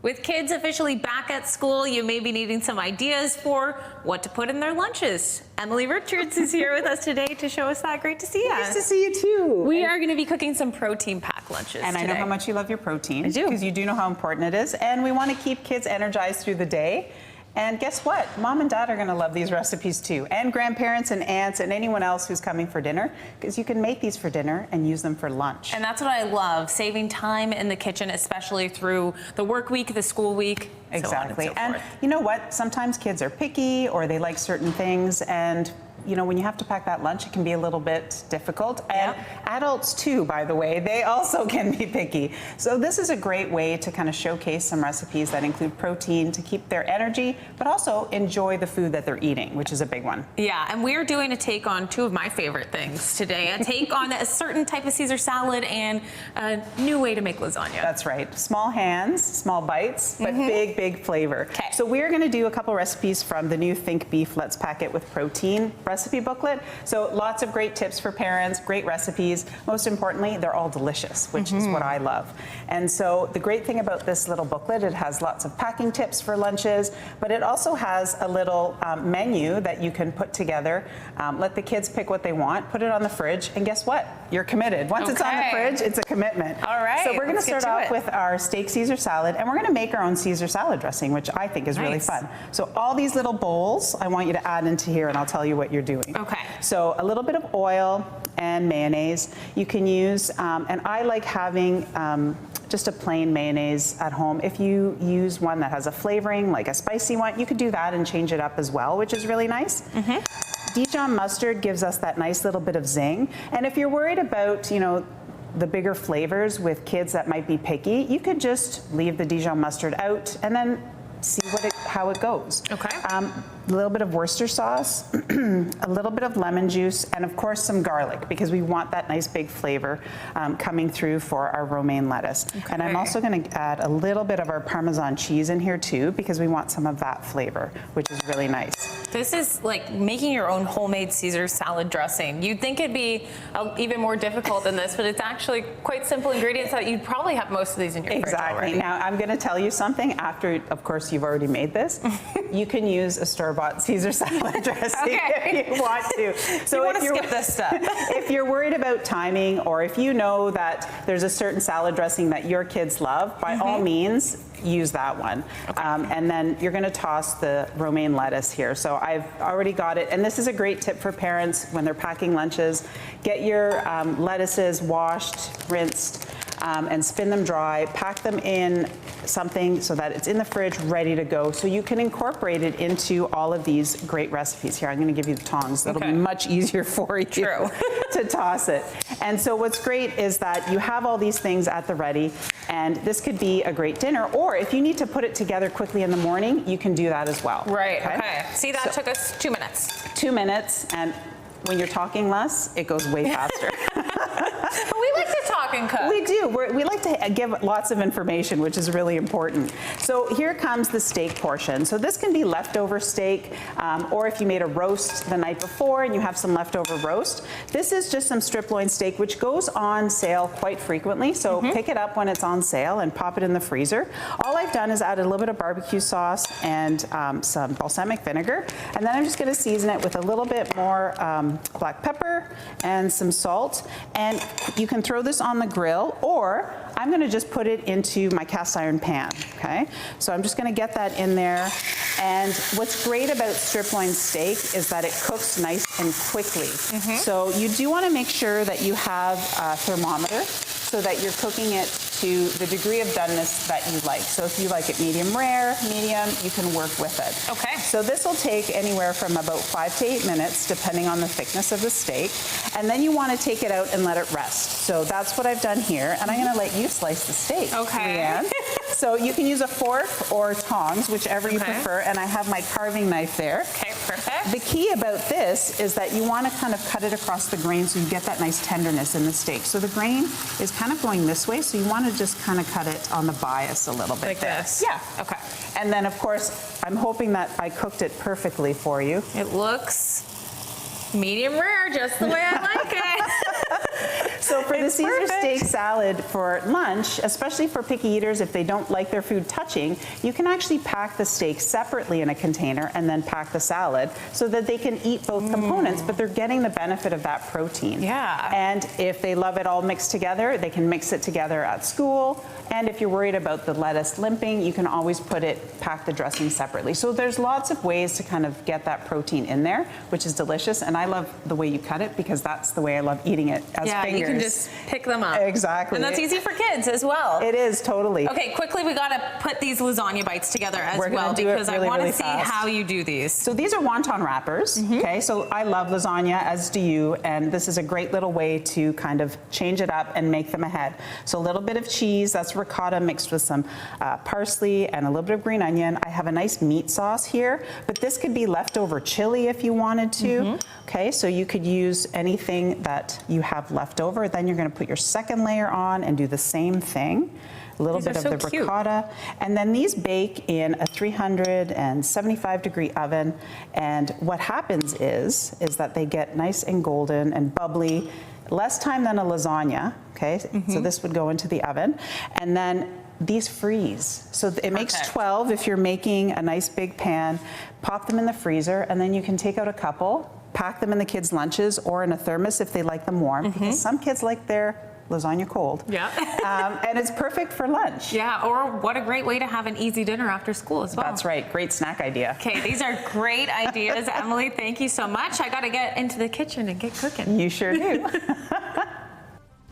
With kids officially back at school, you may be needing some ideas for what to put in their lunches. Emily Richards is here with us today to show us that. Great to see you. Nice to see you too. We are going to be cooking some protein pack lunches and today. I know how much you love your protein. I do. Because you do know how important it is. And we want to keep kids energized through the day. And guess what? Mom and Dad are going to love these recipes too. And grandparents and aunts and anyone else who's coming for dinner. Because you can make these for dinner and use them for lunch. And that's what I love, saving time in the kitchen, especially through the work week, the school week. Exactly. So on and so forth. You know what? Sometimes kids are picky or they like certain things. And you know, when you have to pack that lunch, it can be a little bit difficult. And adults too, by the way, they also can be picky. So this is a great way to kind of showcase some recipes that include protein to keep their energy, but also enjoy the food that they're eating, which is a big one. Yeah, and we're doing a take on two of my favorite things today. A take on a certain type of Caesar salad and a new way to make lasagna. That's right. Small hands, small bites, but big, big flavor. Okay. So we're going to do a couple recipes from the new Think Beef Let's Pack It with Protein recipe booklet. So lots of great tips for parents, great recipes. Most importantly, they're all delicious, which is what I love. And so the great thing about this little booklet, it has lots of packing tips for lunches, but it also has a little menu that you can put together. Let the kids pick what they want, put it on the fridge, and guess what? You're committed. Once it's on the fridge, it's a commitment. All right. So we're going to start off with our steak Caesar salad, and we're going to make our own Caesar salad dressing, which I think is really fun. So all these little bowls, I want you to add into here, and I'll tell you what you're doing. Okay. So a little bit of oil and mayonnaise. You can use, and I like having just a plain mayonnaise at home. If you use one that has a flavoring, like a spicy one, you could do that and change it up as well, which is really nice. Dijon mustard gives us that nice little bit of zing. And if you're worried about, you know, the bigger flavors with kids that might be picky, you could just leave the Dijon mustard out and then see how it goes. Okay. A little bit of Worcester sauce, a little bit of lemon juice, and of course some garlic, because we want that nice big flavor coming through for our romaine lettuce. Okay. And I'm also going to add a little bit of our Parmesan cheese in here too, because we want some of that flavor, which is really nice. This is like making your own homemade Caesar salad dressing. You'd think it'd be even more difficult than this, but it's actually quite simple ingredients that you'd probably have most of these in your fridge already. Now, I'm going to tell you something after, of course, you've already made this. You can use a store-bought Caesar salad dressing if you want to. So you want to skip this step. If you're worried about timing, or if you know that there's a certain salad dressing that your kids love, by all means, use that one. Okay. And then you're going to toss the romaine lettuce here. So I've already got it. And this is a great tip for parents when they're packing lunches. Get your lettuces washed, rinsed, and spin them dry. Pack them in something so that it's in the fridge ready to go, so you can incorporate it into all of these great recipes. Here, I'm going to give you the tongs. That'll be much easier for you to toss it. And so what's great is that you have all these things at the ready, and this could be a great dinner, or if you need to put it together quickly in the morning, you can do that as well. Right, okay. See, that took us 2 minutes. 2 minutes, and when you're talking less, it goes way faster. But we like to talk and cook. We do. We like to give lots of information, which is really important. So here comes the steak portion. So this can be leftover steak, or if you made a roast the night before and you have some leftover roast. This is just some strip loin steak, which goes on sale quite frequently. So pick it up when it's on sale and pop it in the freezer. All I've done is add a little bit of barbecue sauce and some balsamic vinegar. And then I'm just going to season it with a little bit more black pepper and some salt. And you can throw this on the grill, or I'm going to just put it into my cast iron pan, okay? So I'm just going to get that in there. And what's great about strip loin steak is that it cooks nice and quickly. So you do want to make sure that you have a thermometer so that you're cooking it to the degree of doneness that you like. So if you like it medium rare, medium, you can work with it. Okay. So this will take anywhere from about 5 to 8 minutes, depending on the thickness of the steak. And then you want to take it out and let it rest. So that's what I've done here. And I'm going to let you slice the steak, Leanne. So you can use a fork or tongs, whichever you prefer. And I have my carving knife there. Okay, perfect. The key about this is that you want to kind of cut it across the grain so you get that nice tenderness in the steak. So the grain is kind of going this way, so you want to just kind of cut it on the bias a little bit like there. this? Yeah. Okay. And then, of course, I'm hoping that I cooked it perfectly for you. It looks medium rare, just the way I like it. So So for the Caesar perfect. steak salad for lunch, especially for picky eaters, if they don't like their food touching, you can actually pack the steak separately in a container and then pack the salad so that they can eat both components, but they're getting the benefit of that protein. Yeah. And if they love it all mixed together, they can mix it together at school. And if you're worried about the lettuce limping, you can always pack the dressing separately. So there's lots of ways to kind of get that protein in there, which is delicious. And I love the way you cut it because that's the way I love eating it as fingers. You can just pick them up. Exactly. And that's easy for kids as well. It is, totally. Okay, quickly, we got to put these lasagna bites together as We're well gonna do it because really, I want to really see fast. how you do these. So these are wonton wrappers, okay? So I love lasagna, as do you, and this is a great little way to kind of change it up and make them ahead. So a little bit of cheese, that's ricotta mixed with some parsley and a little bit of green onion. I have a nice meat sauce here, but this could be leftover chili if you wanted to. Okay, so you could use anything that you have left over. Then you're gonna put your second layer on and do the same thing. A little bit of the ricotta. And then these bake in a 375-degree oven. And what happens is that they get nice and golden and bubbly, less time than a lasagna, okay? So this would go into the oven. And then these freeze. So it makes 12 if you're making a nice big pan. Pop them in the freezer, and then you can take out a couple, pack them in the kids' lunches or in a thermos if they like them warm, because some kids like their lasagna cold. Yeah. And it's perfect for lunch. Yeah, or what a great way to have an easy dinner after school as well. That's right, great snack idea. Okay, these are great ideas, Emily. Thank you so much. I got to get into the kitchen and get cooking. You sure do.